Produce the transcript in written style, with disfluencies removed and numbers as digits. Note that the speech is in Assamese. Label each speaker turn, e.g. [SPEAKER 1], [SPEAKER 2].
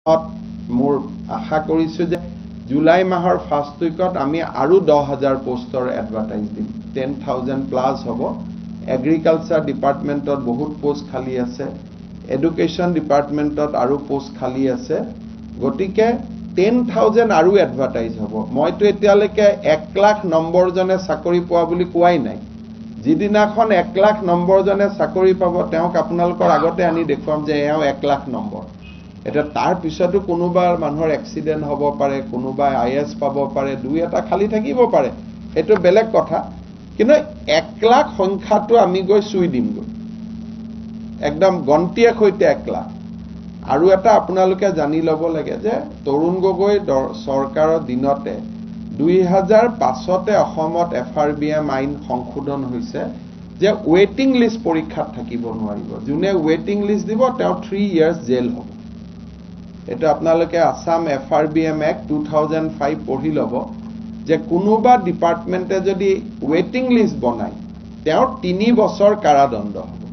[SPEAKER 1] মোৰ আশা কৰিছো যে জুলাই মাহৰ ফাৰ্ষ্ট উইকত আমি আৰু 10,000 পোষ্টৰ এডভাৰটাইজ দিম 10,000 প্লাস হ'ব এগ্ৰিকালচাৰ ডিপাৰ্টমেণ্টত বহুত পোষ্ট খালী আছে এডুকেশ্যন ডিপাৰ্টমেণ্টত আৰু পোষ্ট খালী আছে গতিকে 10,000 আৰু এডভাৰটাইজ হ'ব মইতো এতিয়ালৈকে 1 লাখ নম্বৰ জনে চাকৰি পোৱা বুলি কোৱাই নাই যিদিনাখন 1 লাখ নম্বৰ জনে চাকৰি পাব তেওঁক আপোনালোকৰ আগতে আনি দেখুৱাম যে এওঁ 1 লাখ নম্বৰ এটা তাৰ পিছতো কোনোবা মানুহৰ এক্সিডেন্ট হ'ব পাৰে কোনোবা আইএস পাব পাৰে দুই এটা খালি থাকিব পাৰে এটো বেলেগ কথা কিন্তু 1 লাখ সংখ্যাটো আমি গৈ চুই দিম গৈ একদম গন্তিয়ে হৈতে 1 লাখ আৰু এটা আপোনালোকে জানি লব লাগে যে তৰুণ গগৈ চৰকাৰৰ দিনতে 2005তে অসমত এফআৰবিএম আইন সংশোধন হৈছে যে ওয়েটিং লিষ্ট পৰীক্ষাত থাকিব নোৱাৰিব যোনে ওয়েটিং লিষ্ট দিব তেওঁ 3 ইয়াৰ্স জেল হ'ব এটা আপোনালোকে আসাম এফআৰবিএম এক্ট 2005 পঢ়ি লব যে কোনোবা ডিপাৰ্টমেন্টে যদি ওয়েটিং লিষ্ট বনায় তেওঁ 3 বছৰ কাৰাদণ্ড হ'ব